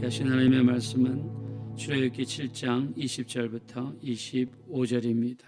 하신 하나님의 말씀은 출애굽기 7장 20절부터 25절입니다.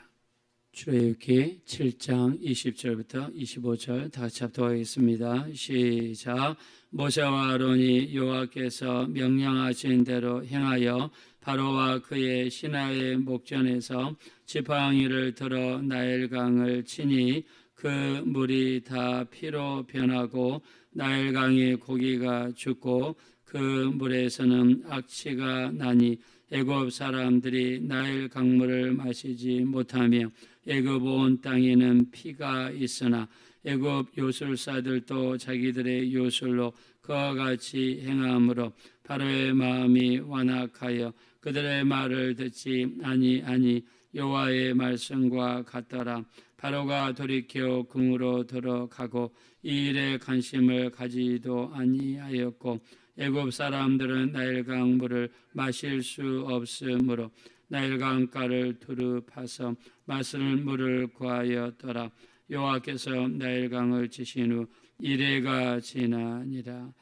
출애굽기 7장 20절부터 25절 다 같이 합독하겠습니다. 시작. 모세와 아론이 여호와께서 명령하신 대로 행하여 바로와 그의 신하의 목전에서 지팡이를 들어 나일강을 치니 그 물이 다 피로 변하고 나일강의 고기가 죽고 그 물에서는 악취가 나니 애굽 사람들이 나일 강물을 마시지 못하며 애굽 온 땅에는 피가 있으나 애굽 요술사들도 자기들의 요술로 그와 같이 행함으로 바로의 마음이 완악하여 그들의 말을 듣지 아니 여호와의 말씀과 같더라. 바로가 돌이켜 궁으로 들어가고 이 일에 관심을 가지도 아니하였고 애굽 사람들은 나일강 물을 마실 수 없으므로 나일강가를 두루 파서 마실 물을 구하였더라. 여호와께서 나일강을 치신 후 이레가 지나니라.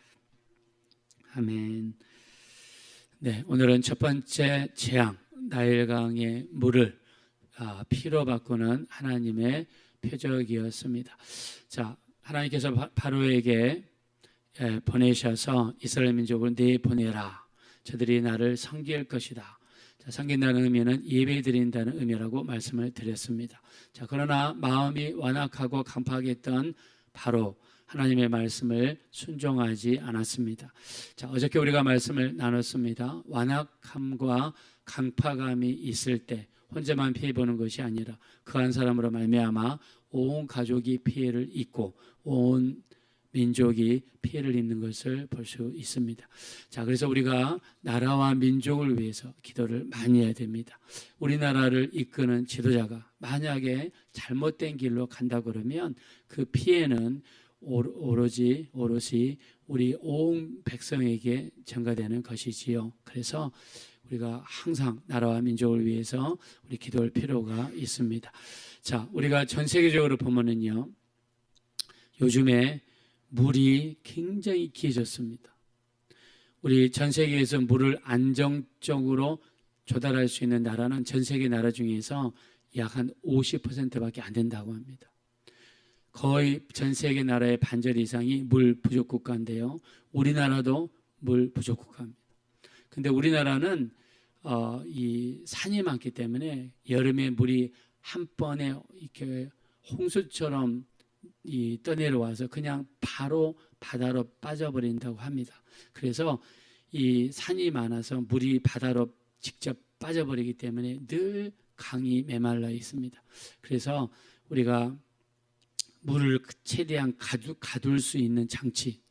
아멘. 네, 오늘은 첫 번째 재앙, 나일강의 물을 피로 바꾸는 하나님의 표적이었습니다. 자, 하나님께서 바로에게 보내셔서 이스라엘 민족을 내보내라. 저들이 나를 섬길 것이다. 자, 섬긴다는 의미는 예배드린다는 의미라고 말씀을 드렸습니다. 자, 그러나 마음이 완악하고 강팍했던 바로 하나님의 말씀을 순종하지 않았습니다. 자, 어저께 우리가 말씀을 나눴습니다. 완악함과 강팍함이 있을 때 혼자만 피해 보는 것이 아니라 그 한 사람으로 말미암아 온 가족이 피해를 입고 온 민족이 피해를 입는 것을 볼 수 있습니다. 자, 그래서 우리가 나라와 민족을 위해서 기도를 많이 해야 됩니다. 우리나라를 이끄는 지도자가 만약에 잘못된 길로 간다 그러면 그 피해는 오롯이 우리 온 백성에게 전가되는 것이지요. 그래서 우리가 항상 나라와 민족을 위해서 우리 기도할 필요가 있습니다. 자, 우리가 전 세계적으로 보면은요, 요즘에 물이 굉장히 귀해졌습니다. 우리 전 세계에서 물을 안정적으로 조달할 수 있는 나라는 전 세계 나라 중에서 약 한 50%밖에 안 된다고 합니다. 거의 전 세계 나라의 반절 이상이 물 부족 국가인데요. 우리나라도 물 부족 국가입니다. 근데 우리나라는 이 산이 많기 때문에 여름에 물이 한 번에 이렇게 홍수처럼 떠내려와서 그냥 바로 바다로 빠져버린다고 합니다. 그래서 이 산이 많아서 물이 바다로 직접 빠져버리기 때문에 늘 강이 메말라 있습니다. 그래서 우리가 물을 최대한 가둘 수 있는 장치,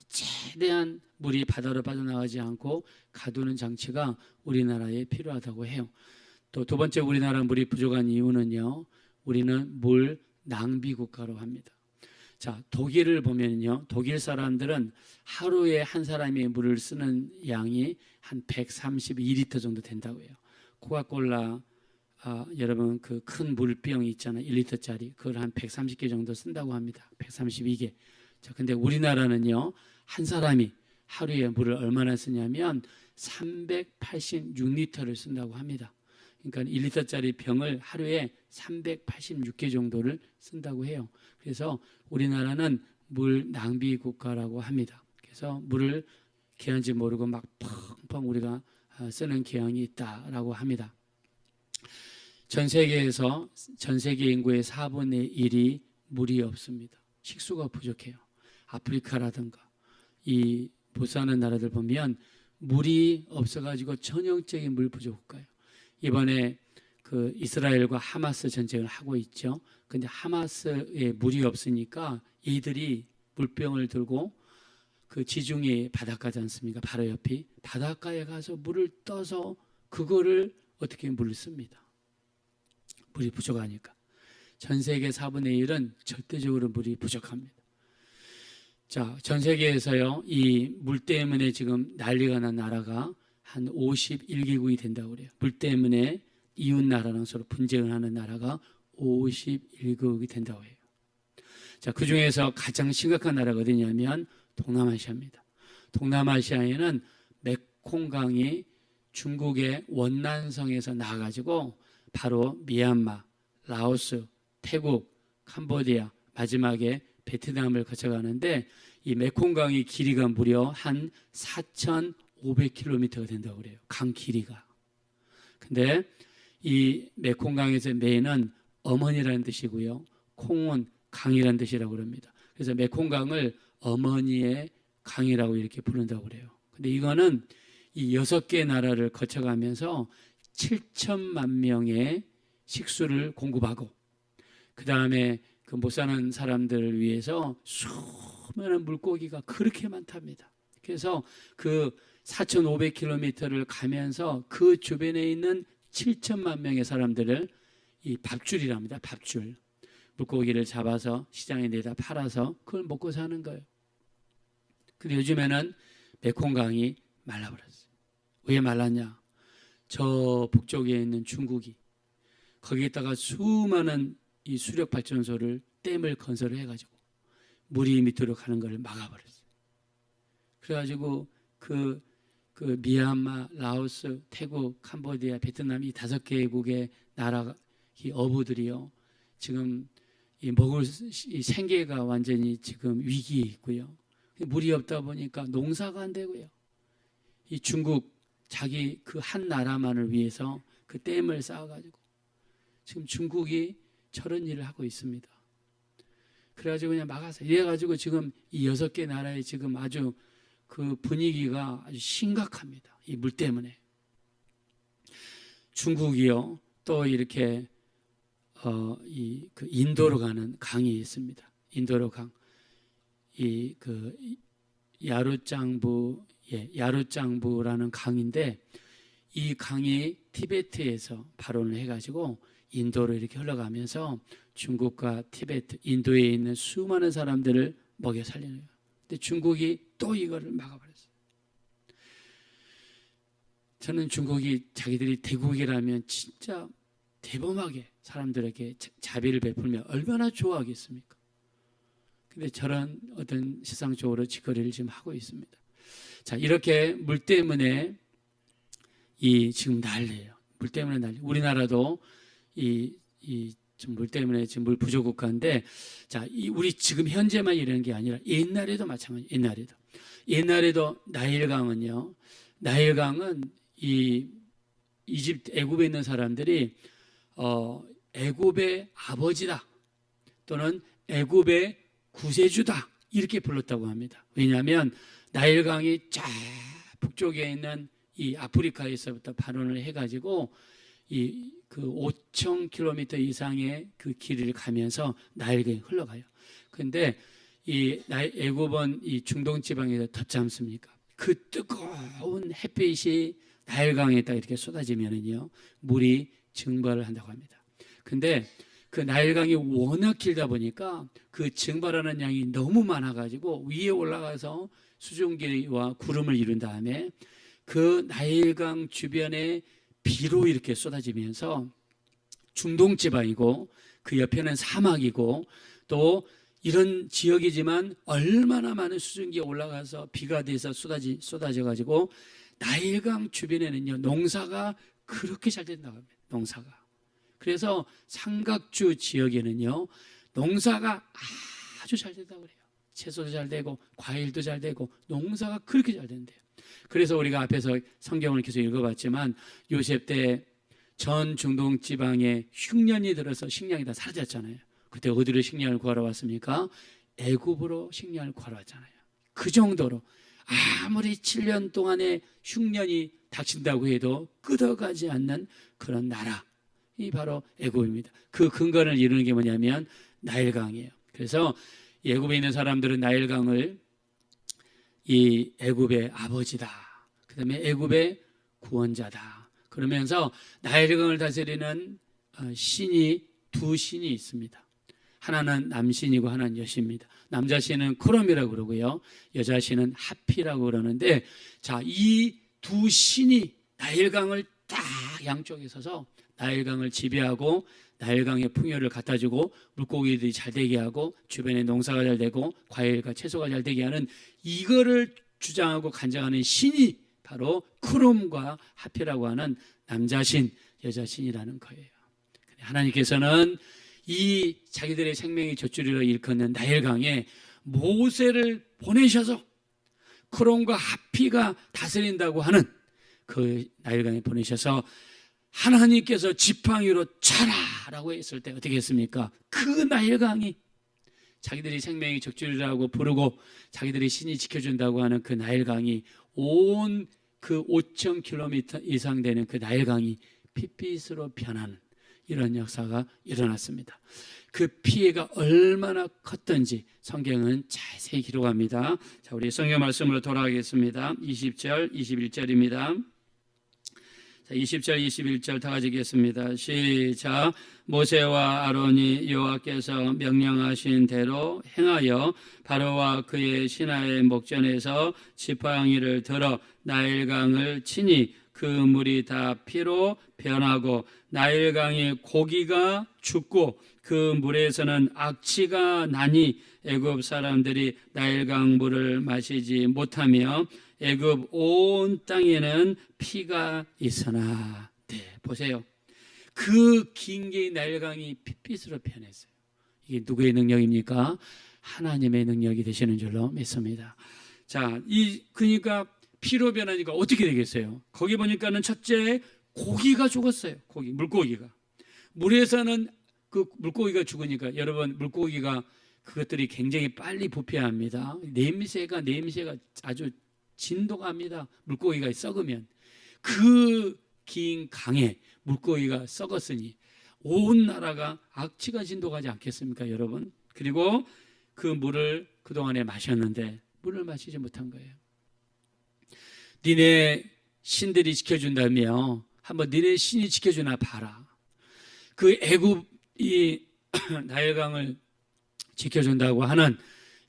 최대한 물이 바다로 빠져나가지 않고 가두는 장치가 우리나라에 필요하다고 해요. 또 두 번째 우리나라 물이 부족한 이유는요, 우리는 물 낭비 국가로 합니다. 자, 독일을 보면요, 독일 사람들은 하루에 한 사람이 물을 쓰는 양이 한 132리터 정도 된다고 해요. 코카콜라 여러분 그 큰 물병이 있잖아요, 1리터짜리. 그걸 한 130개 정도 쓴다고 합니다. 132개. 자, 근데 우리나라는요, 한 사람이 하루에 물을 얼마나 쓰냐면 386리터를 쓴다고 합니다. 그러니까 1리터짜리 병을 하루에 386개 정도를 쓴다고 해요. 그래서 우리나라는 물 낭비 국가라고 합니다. 그래서 물을 귀한지 모르고 막 펑펑 우리가 쓰는 경향이 있다라고 합니다. 전 세계에서 전 세계 인구의 4분의 1이 물이 없습니다. 식수가 부족해요. 아프리카라든가 이 보수하는 나라들 보면 물이 없어가지고 전형적인 물 부족 국가예요. 이번에 그 이스라엘과 하마스 전쟁을 하고 있죠. 근데 하마스에 물이 없으니까 이들이 물병을 들고 그 지중해 바닷가지 않습니까? 바로 옆이 바닷가에 가서 물을 떠서 그거를 어떻게 물을 씁니다. 물이 부족하니까. 전 세계 4분의 1은 절대적으로 물이 부족합니다. 자, 전 세계에서요, 이 물 때문에 지금 난리가 난 나라가 한 51개국이 된다고 그래요. 물 때문에 이웃 나라랑 서로 분쟁을 하는 나라가 51개국이 된다고 해요. 자, 그 중에서 가장 심각한 나라가 어디냐면 동남아시아입니다. 동남아시아에는 메콩강이 중국의 원난성에서 나와가지고 바로 미얀마, 라오스, 태국, 캄보디아, 마지막에 베트남을 거쳐가는데 이 메콩강의 길이가 무려 한 4,500km가 된다고 그래요. 강 길이가. 근데 이 메콩강에서 메는 어머니라는 뜻이고요. 콩은 강이라는 뜻이라고 그럽니다. 그래서 메콩강을 어머니의 강이라고 이렇게 부른다고 그래요. 근데 이거는 이 6개 나라를 거쳐가면서 7천만 명의 식수를 공급하고 그 다음에 그 못 사는 사람들을 위해서 수많은 물고기가 그렇게 많답니다. 그래서 그 4,500km를 가면서 그 주변에 있는 7천만 명의 사람들을 이 밥줄이랍니다. 밥줄. 물고기를 잡아서 시장에 내다 팔아서 그걸 먹고 사는 거예요. 근데 요즘에는 메콩강이 말라버렸어요. 왜 말랐냐? 저 북쪽에 있는 중국이 거기에다가 수많은 이 수력 발전소를 댐을 건설을 해가지고 물이 밑으로 가는 걸 막아버렸어요. 그래가지고 그 미얀마, 라오스, 태국, 캄보디아, 베트남 이 5개국의 나라 이 어부들이요 지금 이 먹을 이 생계가 완전히 지금 위기에 있고요. 물이 없다 보니까 농사가 안 되고요. 이 중국 자기 그 한 나라만을 위해서 그 댐을 쌓아가지고 지금 중국이 저런 일을 하고 있습니다. 그래가지고 그냥 막아서 이래가지고 지금 이 6개 나라에 지금 아주 그 분위기가 아주 심각합니다. 이 물 때문에. 중국이요 또 이렇게 그 인도로 가는 강이 있습니다. 인도로 강. 이 그 야루짱부라는 강인데 이 강이 티베트에서 발원을 해가지고 인도로 이렇게 흘러가면서 중국과 티베트, 인도에 있는 수많은 사람들을 먹여 살리는 거예요. 근데 중국이 또 이거를 막아버렸어요. 저는 중국이 자기들이 대국이라면 진짜 대범하게 사람들에게 자비를 베풀면 얼마나 좋아하겠습니까? 근데 저런 어떤 세상적으로 짓거리를 지금 하고 있습니다. 자, 이렇게 물 때문에 지금 난리예요. 물 때문에 난리. 우리나라도 물 때문에 지금 물 부족 국가인데, 자, 우리 지금 현재만 이러는 게 아니라 옛날에도 마찬가지. 옛날에도 나일강은요. 나일강은 이집트 애굽에 있는 사람들이 애굽의 아버지다 또는 애굽의 구세주다 이렇게 불렀다고 합니다. 왜냐하면 나일강이 쫙 북쪽에 있는 이 아프리카에서부터 발원을 해가지고 그 5,000km 이상의 그 길을 가면서 나일강이 흘러가요. 그런데 애굽은 이 중동 지방에서 덥지 않습니까? 그 뜨거운 햇빛이 나일강에다 이렇게 쏟아지면은요 물이 증발을 한다고 합니다. 근데 그 나일강이 워낙 길다 보니까 그 증발하는 양이 너무 많아가지고 위에 올라가서 수증기와 구름을 이룬 다음에 그 나일강 주변에 비로 이렇게 쏟아지면서 중동 지방이고 그 옆에는 사막이고 또 이런 지역이지만 얼마나 많은 수증기가 올라가서 비가 돼서 쏟아져가지고 나일강 주변에는요 농사가 그렇게 잘 된다고 합니다. 농사가. 그래서 삼각주 지역에는요 농사가 아주 잘 된다고 그래요. 채소도 잘 되고 과일도 잘 되고 농사가 그렇게 잘 된대요. 그래서 우리가 앞에서 성경을 계속 읽어봤지만 요셉 때 전 중동 지방에 흉년이 들어서 식량이 다 사라졌잖아요. 그때 어디로 식량을 구하러 왔습니까? 애굽으로 식량을 구하러 왔잖아요. 그 정도로 아무리 7년 동안의 흉년이 닥친다고 해도 끄덕하지 않는 그런 나라, 이 바로 애굽입니다. 그 근간을 이루는 게 뭐냐면 나일강이에요. 그래서 애굽에 있는 사람들은 나일강을 이 애굽의 아버지다, 그 다음에 애굽의 구원자다 그러면서 나일강을 다스리는 신이 두 신이 있습니다. 하나는 남신이고 하나는 여신입니다. 남자 신은 크롬이라고 그러고요, 여자 신은 하피라고 그러는데, 자, 이 두 신이 나일강을 딱 양쪽에 서서 나일강을 지배하고 나일강의 풍요를 갖다주고 물고기들이 잘 되게 하고 주변에 농사가 잘 되고 과일과 채소가 잘 되게 하는 이거를 주장하고 간장하는 신이 바로 크롬과 하피라고 하는 남자신, 여자신이라는 거예요. 하나님께서는 이 자기들의 생명의 젖줄이라 일컫는 나일강에 모세를 보내셔서 크롬과 하피가 다스린다고 하는 그 나일강에 보내셔서 하나님께서 지팡이로 쳐라라고 했을 때 어떻게 했습니까? 그 나일강이 자기들이 생명의 적줄이라고 부르고 자기들이 신이 지켜준다고 하는 그 나일강이 온 그 5,000km 이상 되는 그 나일강이 핏빛으로 변하는 이런 역사가 일어났습니다. 그 피해가 얼마나 컸던지 성경은 자세히 기록합니다. 자, 우리 성경 말씀으로 돌아가겠습니다. 20절, 21절입니다. 자, 20절, 21절 다 같이 읽겠습니다. 시작. 모세와 아론이 여호와께서 명령하신 대로 행하여 바로와 그의 신하의 목전에서 지팡이를 들어 나일강을 치니 그 물이 다 피로 변하고 나일강의 고기가 죽고 그 물에서는 악취가 나니 애굽 사람들이 나일강 물을 마시지 못하며 애굽 온 땅에는 피가 있으나. 네, 보세요. 그 긴 게 나일강이 핏빛으로 변했어요. 이게 누구의 능력입니까? 하나님의 능력이 되시는 줄로 믿습니다. 자, 그러니까 피로 변하니까 어떻게 되겠어요? 거기 보니까는 첫째 고기가 죽었어요. 물고기가. 물에서는 그 물고기가 죽으니까 여러분 물고기가 그것들이 굉장히 빨리 부패합니다. 냄새가 아주 진동합니다. 물고기가 썩으면 그 긴 강에 물고기가 썩었으니 온 나라가 악취가 진동하지 않겠습니까, 여러분? 그리고 그 물을 그동안에 마셨는데 물을 마시지 못한 거예요. 니네 신들이 지켜준다며 한번 니네 신이 지켜주나 봐라. 그 애굽이 나일강을 지켜준다고 하는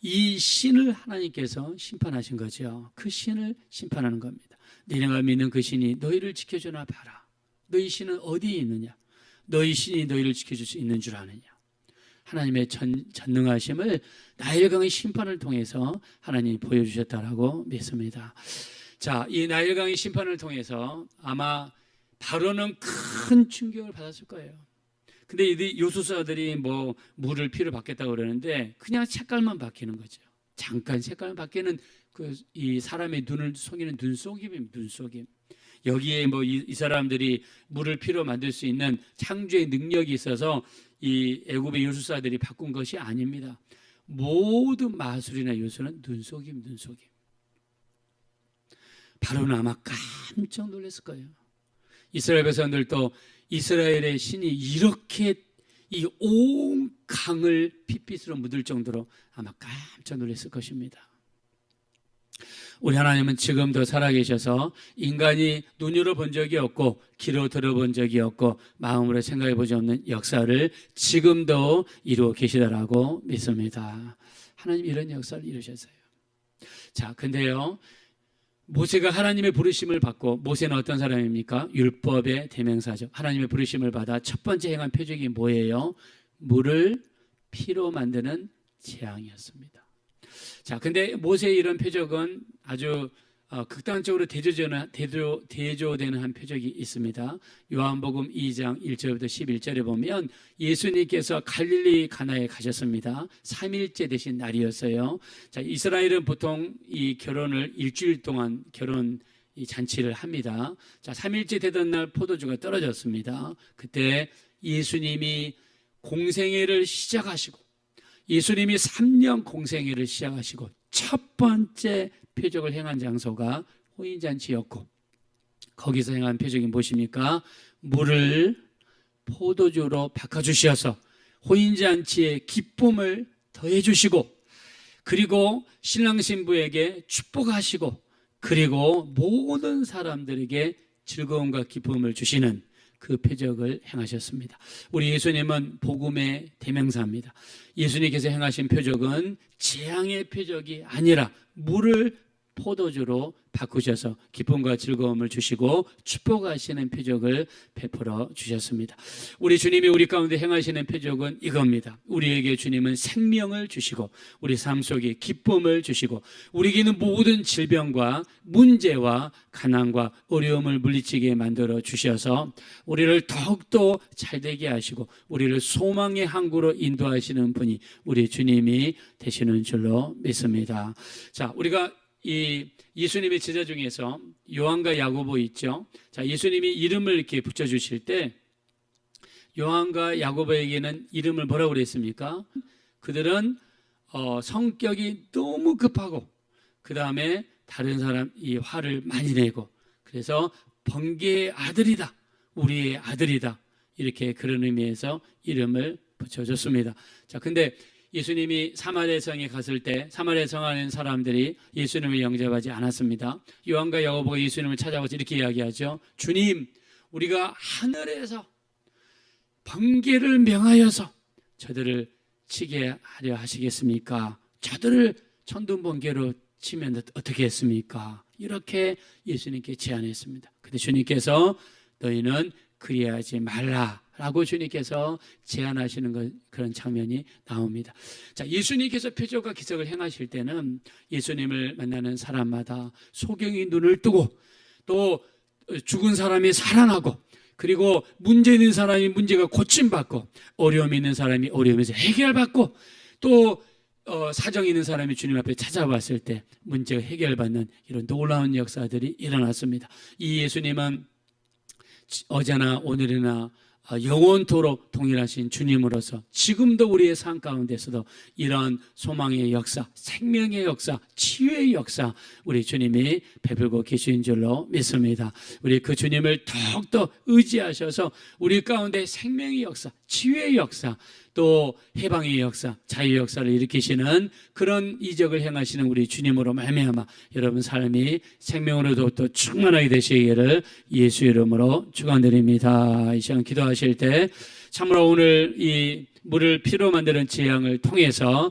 이 신을 하나님께서 심판하신 거죠. 그 신을 심판하는 겁니다. 니네가 믿는 그 신이 너희를 지켜주나 봐라. 너희 신은 어디에 있느냐? 너희 신이 너희를 지켜줄 수 있는 줄 아느냐? 하나님의 전능하심을 나일강의 심판을 통해서 하나님이 보여주셨다라고 믿습니다. 자, 이 나일강의 심판을 통해서 아마 바로는 큰 충격을 받았을 거예요. 근데 이 요술사들이 뭐 물을 피로 바뀌었다고 그러는데 그냥 색깔만 바뀌는 거죠. 잠깐 색깔만 바뀌는 이 사람의 눈을 속이는 눈속임입니다. 눈속임. 여기에 뭐 이 사람들이 물을 피로 만들 수 있는 창조의 능력이 있어서 이 애굽의 요술사들이 바꾼 것이 아닙니다. 모든 마술이나 요술은 눈속임. 바로는 아마 깜짝 놀랐을 거예요. 이스라엘 백성들도 이스라엘의 신이 이렇게 이 온 강을 핏빛으로 묻을 정도로 아마 깜짝 놀랐을 것입니다. 우리 하나님은 지금도 살아계셔서 인간이 눈으로 본 적이 없고 귀로 들어본 적이 없고 마음으로 생각해 보지 않는 역사를 지금도 이루어 계시다라고 믿습니다. 하나님 이런 역사를 이루셨어요. 자, 근데요, 모세가 하나님의 부르심을 받고, 모세는 어떤 사람입니까? 율법의 대명사죠. 하나님의 부르심을 받아 첫 번째 행한 표적이 뭐예요? 물을 피로 만드는 재앙이었습니다. 자, 근데 모세의 이런 표적은 아주 극단적으로 대조되는 한 표적이 있습니다. 요한복음 2장 1절부터 11절에 보면 예수님께서 갈릴리 가나에 가셨습니다. 3일째 되신 날이었어요. 자, 이스라엘은 보통 이 결혼을 일주일 동안 이 잔치를 합니다. 자, 3일째 되던 날 포도주가 떨어졌습니다. 그때 예수님이 공생애를 시작하시고 예수님이 3년 공생애를 시작하시고 첫 번째 표적을 행한 장소가 호인잔치였고 거기서 행한 표적이 무엇입니까? 물을 포도주로 바꿔주셔서 호인잔치의 기쁨을 더해주시고 그리고 신랑 신부에게 축복하시고 그리고 모든 사람들에게 즐거움과 기쁨을 주시는 그 표적을 행하셨습니다. 우리 예수님은 복음의 대명사입니다. 예수님께서 행하신 표적은 재앙의 표적이 아니라 물을 포도주로 바꾸셔서 기쁨과 즐거움을 주시고 축복하시는 표적을 베풀어 주셨습니다. 우리 주님이 우리 가운데 행하시는 표적은 이겁니다. 우리에게 주님은 생명을 주시고 우리 삶 속에 기쁨을 주시고 우리에게 있는 모든 질병과 문제와 가난과 어려움을 물리치게 만들어 주셔서 우리를 더욱더 잘되게 하시고 우리를 소망의 항구로 인도하시는 분이 우리 주님이 되시는 줄로 믿습니다. 자, 우리가 이 예수님의 제자 중에서 요한과 야고보 있죠. 자, 예수님이 이름을 이렇게 붙여주실 때 요한과 야고보에게는 이름을 뭐라고 그랬습니까? 그들은 성격이 너무 급하고 그 다음에 다른 사람 이 화를 많이 내고 그래서 번개의 아들이다, 우리의 아들이다, 이렇게 그런 의미에서 이름을 붙여줬습니다. 자, 근데 예수님이 사마리아 성에 갔을 때 사마리아 성 안에 사람들이 예수님을 영접하지 않았습니다. 요한과 야고보가 예수님을 찾아와서 이렇게 이야기하죠. 주님, 우리가 하늘에서 번개를 명하여서 저들을 치게 하려 하시겠습니까? 저들을 천둥번개로 치면 어떻게 했습니까? 이렇게 예수님께 제안했습니다. 근데 주님께서 너희는 그리하지 말라라고 주님께서 제안하시는 그런 장면이 나옵니다. 자, 예수님께서 표적과 기적을 행하실 때는 예수님을 만나는 사람마다 소경이 눈을 뜨고 또 죽은 사람이 살아나고 그리고 문제 있는 사람이 문제가 고침받고 어려움 있는 사람이 어려움에서 해결받고 또 사정 있는 사람이 주님 앞에 찾아왔을 때 문제가 해결받는 이런 놀라운 역사들이 일어났습니다. 이 예수님은 어제나 오늘이나 영원토록 동일하신 주님으로서 지금도 우리의 삶 가운데서도 이런 소망의 역사, 생명의 역사, 치유의 역사 우리 주님이 베풀고 계신 줄로 믿습니다. 우리 그 주님을 더욱더 의지하셔서 우리 가운데 생명의 역사, 치유의 역사, 또 해방의 역사, 자유의 역사를 일으키시는 그런 이적을 행하시는 우리 주님으로 말미암아 여러분 삶이 생명으로도 또 충만하게 되시기를 예수 이름으로 축원드립니다. 이 시간 기도하실 때 참으로 오늘 이 물을 피로 만드는 재앙을 통해서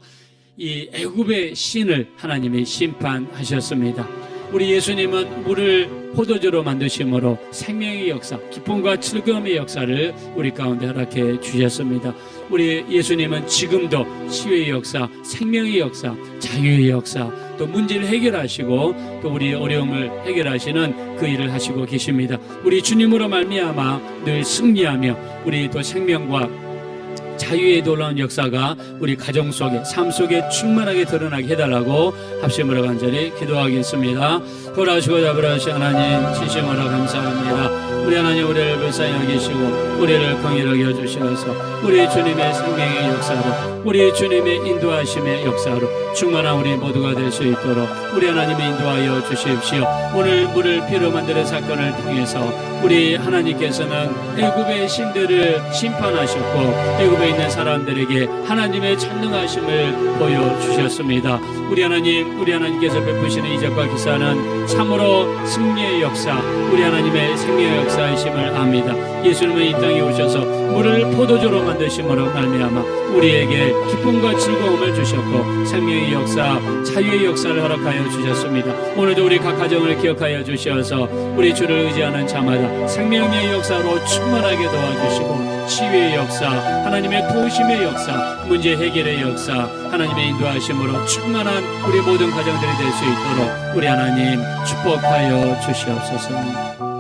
이 애굽의 신을 하나님이 심판하셨습니다. 우리 예수님은 물을 포도주로 만드심으로 생명의 역사, 기쁨과 즐거움의 역사를 우리 가운데 허락해 주셨습니다. 우리 예수님은 지금도 치유의 역사, 생명의 역사, 자유의 역사, 또 문제를 해결하시고 또 우리 어려움을 해결하시는 그 일을 하시고 계십니다. 우리 주님으로 말미암아 늘 승리하며 우리 또 생명과 자유의 놀라운 역사가 우리 가정 속에 삶 속에 충만하게 드러나게 해달라고 합심으로 간절히 기도하겠습니다. 보라시고 잡으라시 하나님 진심으로 감사합니다. 우리 하나님 우리를 불쌍히 여기시고 우리를 긍휼하게 여주셔서 우리 주님의 생명의 역사로 우리 주님의 인도하심의 역사로 충만한 우리 모두가 될 수 있도록 우리 하나님이 인도하여 주십시오. 오늘 물을 피로 만드는 사건을 통해서 우리 하나님께서는 애굽의 신들을 심판하셨고 애굽에 있는 사람들에게 하나님의 전능하심을 보여주셨습니다. 우리 하나님께서 베푸시는 이적과 기사는 참으로 승리의 역사, 우리 하나님의 생명의 역사이심을 압니다. 예수님은 이 땅에 오셔서 물을 포도주로 만드심으로 말미암아 우리에게 기쁨과 즐거움을 주셨고 생명의 역사, 자유의 역사를 허락하여 주셨습니다. 오늘도 우리 각 가정을 기억하여 주셔서 우리 주를 의지하는 자마다 생명의 역사로 충만하게 도와주시고 치유의 역사, 하나님의 도우심의 역사, 문제 해결의 역사, 하나님의 인도하심으로 충만한 우리 모든 가정들이 될 수 있도록 우리 하나님 축복하여 주시옵소서.